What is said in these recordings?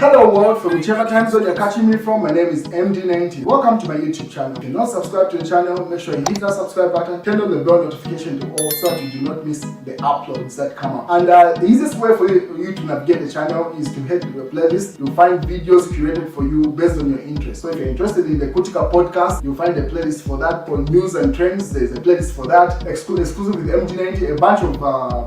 Hello world, from whichever time zone you're catching me from, my name is MD90. Welcome to my YouTube channel. If you're not subscribed to the channel, make sure you hit that subscribe button, turn on the bell notification to all so that you do not miss the uploads that come up. And the easiest way for you to navigate the channel is to head to the playlist. You'll find videos curated for you based on your interest. So if you're interested in the Kutika podcast, you'll find a playlist for that. For news and trends, there's a playlist for that. Exclusive with MD90, a bunch of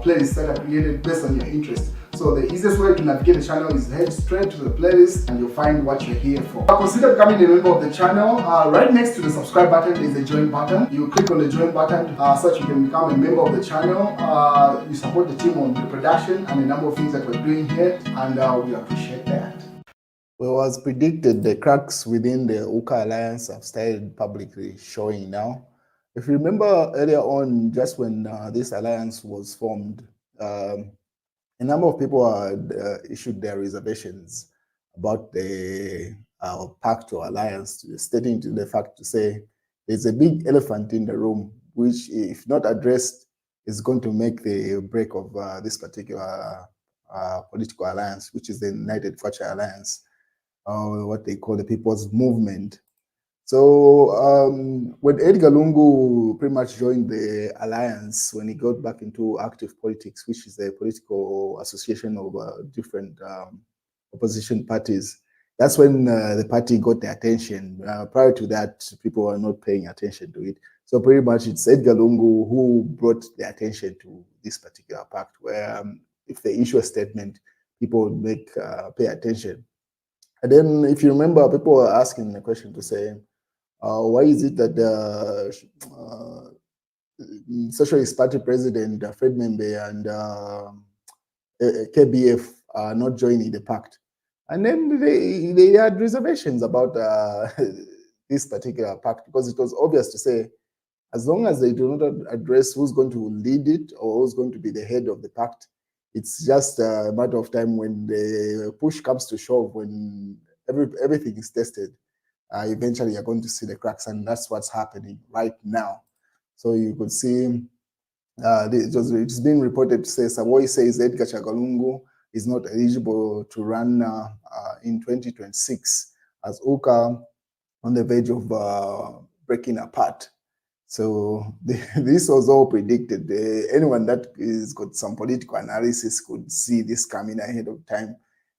playlists that are created based on your interest. So the easiest way to navigate the channel is head straight to the playlist and you'll find what you're here for. Consider becoming a member of the channel. Right next to the subscribe button is the join button. You click on the join button so that you can become a member of the channel. You support the team on the production and a number of things that we're doing here, and we appreciate that. Well, as predicted, the cracks within the UKA Alliance have started publicly showing now. If you remember earlier on, just when this alliance was formed, a number of people had issued their reservations about the pact or alliance, stating to the fact to say there's a big elephant in the room, which, if not addressed, is going to make the break of this particular political alliance, which is the United Future Alliance, what they call the People's Movement. So when Edgar Lungu pretty much joined the alliance, when he got back into active politics, which is a political association of different opposition parties, that's when the party got the attention. Prior to that, people were not paying attention to it. So pretty much it's Edgar Lungu who brought the attention to this particular pact, where if they issue a statement, people would pay attention. And then, if you remember, people were asking the question to say, why is it that the Socialist Party President Fred Membe and KBF are not joining the pact? And then they had reservations about this particular pact, because it was obvious to say, as long as they do not address who's going to lead it or who's going to be the head of the pact, it's just a matter of time when the push comes to shove, when everything is tested. Eventually you're going to see the cracks, and that's what's happening right now. So you could see it's been reported to say Savoy says Edgar Chagalungu is not eligible to run in 2026, as UKA on the verge of breaking apart. So this was all predicted. Anyone that is got some political analysis could see this coming ahead of time.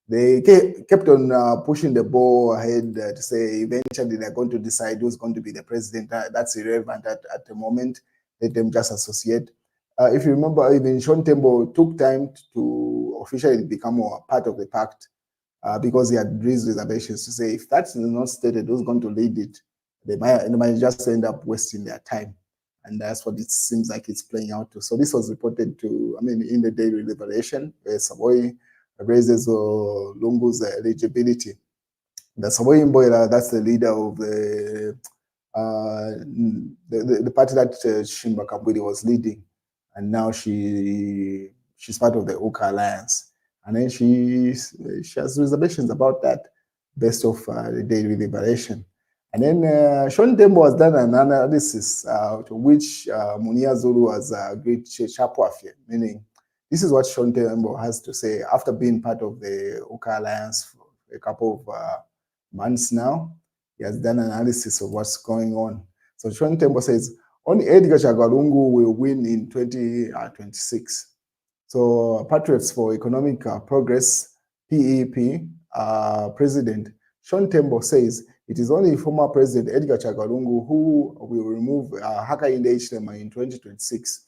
They kept on pushing the ball ahead to say eventually they're going to decide who's going to be the president. That's irrelevant at the moment. Let them just associate. If you remember, even Tembo took time to officially become a part of the pact because he had raised reservations to say if that's not stated who's going to lead it, they might just end up wasting their time. And that's what it seems like it's playing out to. So this was reported to, in the Daily Liberation, where Savoy raises Lungu's eligibility. The Savoy Mboila, that's the leader of the party that Shimba Kabwili was leading. And now she's part of the UKA Alliance. And then she has reservations about that based off the Daily Liberation. And then Tembo has done an analysis to which Munia Zulu has agreed Chapwa, meaning this is what Tembo has to say after being part of the UKA Alliance for a couple of months now. He has done an analysis of what's going on. So Tembo says, only Edgar Chagalungu will win in 2026. So Patriots for Economic Progress, PEP, President Tembo says it is only former President Edgar Chagalungu who will remove Hakainde Hichilema in 2026.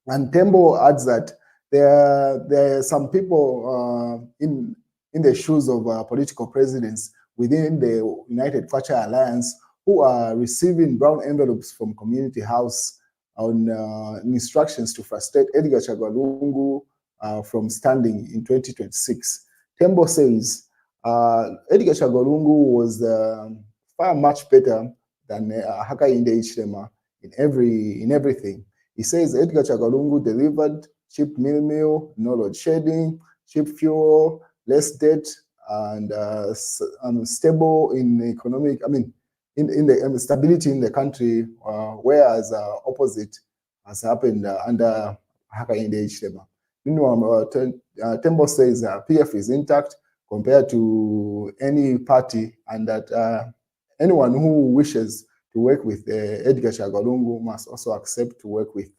And Tembo adds that there are some people in the shoes of political presidents within the United Future Alliance who are receiving brown envelopes from Community House on instructions to frustrate Edgar Chagalungu from standing in 2026. Tembo says Edgar Chagalungu was far much better than Hakainde Hichilema in everything. He says Edgar Chagalungu delivered cheap meal, no load shedding, cheap fuel, less debt, and stable in economic. In the stability in the country, whereas opposite has happened under Hakainde Hichilema. Meanwhile, Tembo says PF is intact. compared to any party, and that anyone who wishes to work with Edgar Chagwa Lungu must also accept to work with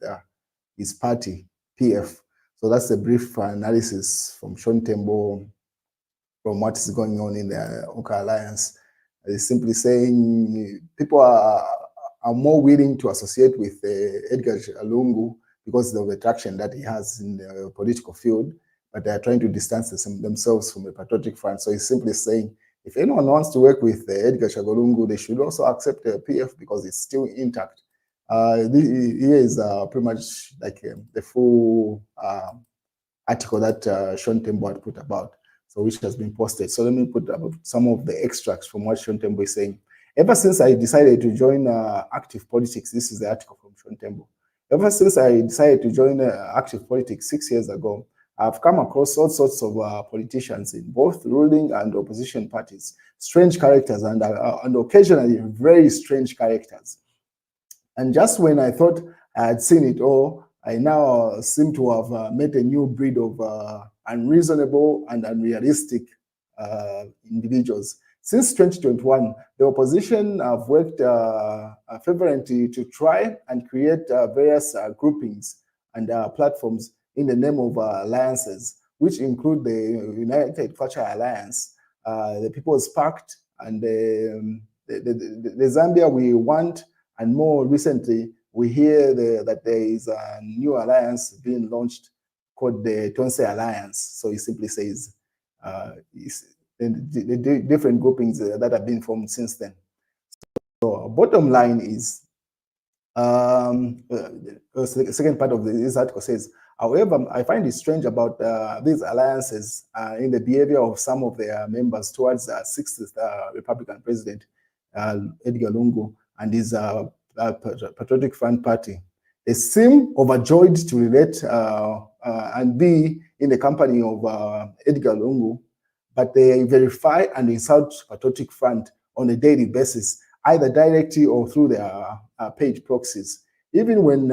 his party, PF. So that's a brief analysis from Sean Tembo from what is going on in the Oka Alliance. It's simply saying people are more willing to associate with Edgar Lungu because of the traction that he has in the political field, but they are trying to distance themselves from the Patriotic Front. So he's simply saying, if anyone wants to work with Edgar Chagwa Lungu, they should also accept the PF because it's still intact. Here is pretty much like the full article that Sean Tembo had put about, so which has been posted. So let me put up some of the extracts from what Sean Tembo is saying. Ever since I decided to join active politics, this is the article from Sean Tembo. Ever since I decided to join active politics 6 years ago, I've come across all sorts of politicians in both ruling and opposition parties, strange characters and occasionally very strange characters. And just when I thought I had seen it all, I now seem to have met a new breed of unreasonable and unrealistic individuals. Since 2021, the opposition have worked fervently to try and create various groupings and platforms in the name of alliances, which include the United Cultural Alliance, the People's Pact, and the Zambia We Want. And more recently, we hear that there is a new alliance being launched called the Tonse Alliance. So he simply says the different groupings that have been formed since then. So bottom line is, the second part of this article says, however, I find it strange about these alliances in the behavior of some of their members towards the 60th Republican president, Edgar Lungu, and his Patriotic Front Party. They seem overjoyed to relate and be in the company of Edgar Lungu, but they verify and insult Patriotic Front on a daily basis, either directly or through their paid proxies. Even when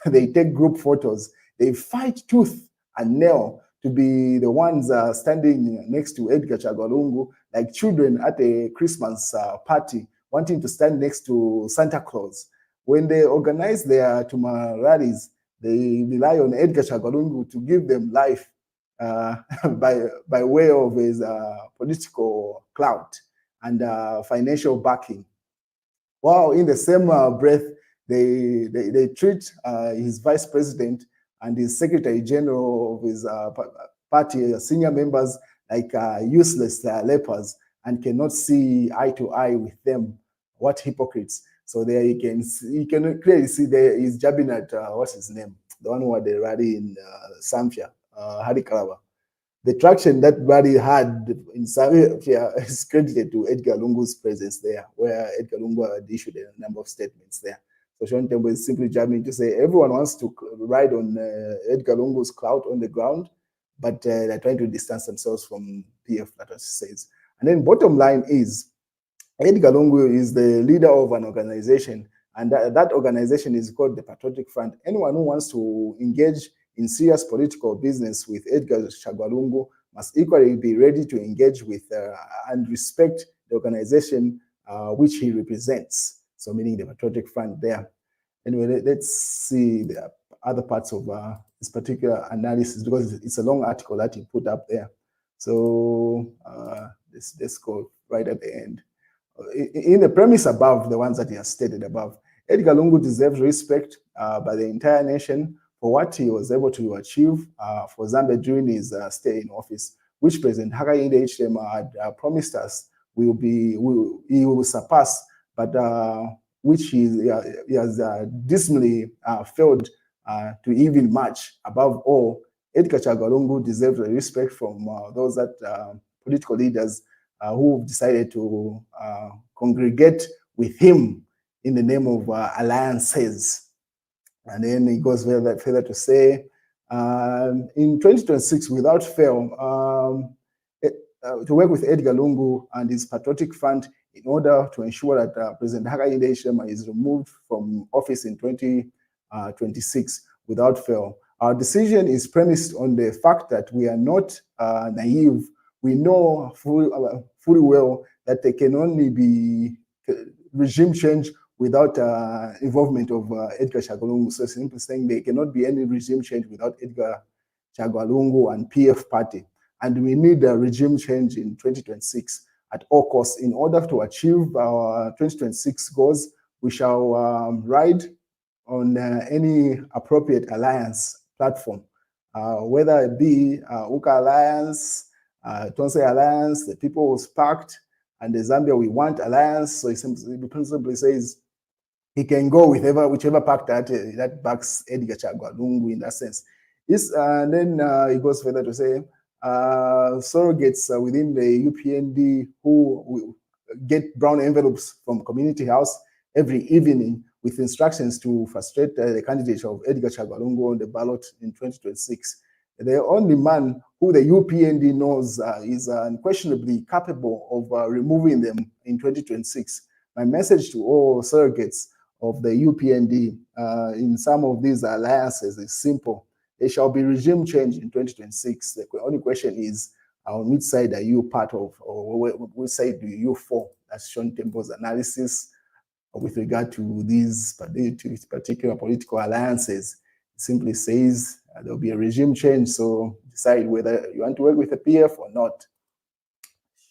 they take group photos, they fight tooth and nail to be the ones standing next to Edgar Chagwa Lungu, like children at a Christmas party, wanting to stand next to Santa Claus. When they organize their Tuma rallies, they rely on Edgar Chagwa Lungu to give them life by way of his political clout and financial backing. While in the same breath, they treat his vice president and his secretary general of his party, senior members, like useless lepers, and cannot see eye to eye with them. What hypocrites! So there you can clearly see there he's jabbing at what's his name, the one who had the rally in Samfia, Harikaraba. The traction that rally had in Samfia is credited to Edgar Lungu's presence there, where Edgar Lungu had issued a number of statements there. So Sean Tembo is simply jabbing to say everyone wants to ride on Edgar Lungu's clout on the ground, but they're trying to distance themselves from PF, that was says. And then bottom line is, Edgar Lungu is the leader of an organization, and that organization is called the Patriotic Front. Anyone who wants to engage in serious political business with Edgar Chagwa Lungu must equally be ready to engage with and respect the organization which he represents. So meaning the Patriotic Front there. Anyway, let's see the other parts of this particular analysis, because it's a long article that he put up there. So let's go right at the end. In the premise above, the ones that he has stated above, Edgar Lungu deserves respect by the entire nation for what he was able to achieve for Zambia during his stay in office, which President Hakainde Hichilema had promised us he will surpass, but which he has dismally failed to even match. Above all, Edgar Chagwa Lungu deserves respect from those political leaders who decided to congregate with him in the name of alliances. And then he goes further to say, in 2026, without fail, to work with Edgar Lungu and his Patriotic Front in order to ensure that President Hakainde Hichilema is removed from office in 2026 without fail. Our decision is premised on the fact that we are not naive. we know fully well that there can only be regime change without involvement of Edgar Chagwa. So simply saying there cannot be any regime change without Edgar Chagwa and PF party. And we need a regime change in 2026 at all costs. In order to achieve our 2026 goals, we shall ride on any appropriate alliance platform, whether it be UKA Alliance, Tonse Alliance, the People's Pact, and the Zambia We Want Alliance. So he principally says he can go with whichever pact that backs Edgar Chagwa Lungu in that sense. And then he goes further to say surrogates within the UPND who get brown envelopes from Community House every evening with instructions to frustrate the candidature of Edgar Chagwa Lungu on the ballot in 2026. The only man who the UPND knows is unquestionably capable of removing them in 2026. My message to all surrogates of the UPND in some of these alliances is simple. There shall be regime change in 2026. The only question is, on which side are you part of, or which side do you fall? That's Sean Tembo's analysis with regard to these particular political alliances. It simply says there'll be a regime change, so decide whether you want to work with the PF or not.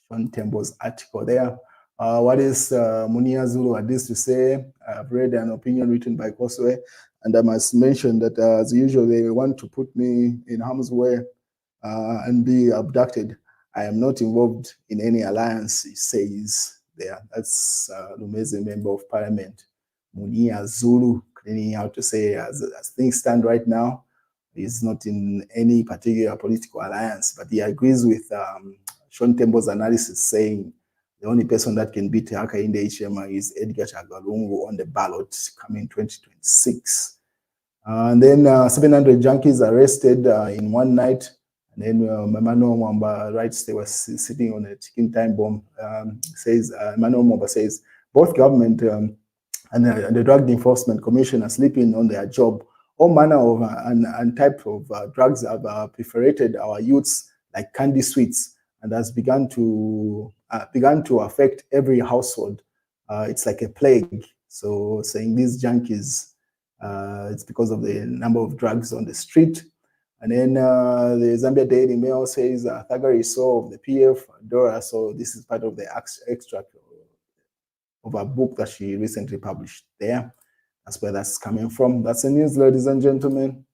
Sean Tembo's article there. What is Munia Zulu had this to say? I've read an opinion written by Koswe, and I must mention that as usual, they want to put me in harm's way and be abducted. I am not involved in any alliance, he says there. That's Lumezi Member of Parliament, Munia Zulu, cleaning out to say as things stand right now, he's not in any particular political alliance, but he agrees with Sean Tembo's analysis, saying the only person that can beat Hakainde Hichilema is Edgar Chagwa Lungu on the ballot coming 2026. And then 700 junkies arrested in one night. And then Emmanuel Mwamba writes they were sitting on a ticking time bomb. Emmanuel Mwamba says, both government and the Drug Enforcement Commission are sleeping on their job. All manner of and type of drugs have perforated our youths like candy sweets, and has begun to affect every household. It's like a plague. So saying these junkies, it's because of the number of drugs on the street. And then the Zambia Daily Mail says Thagari saw of the PF Dora. So this is part of the extract of a book that she recently published there. That's where that's coming from. That's the news, ladies and gentlemen.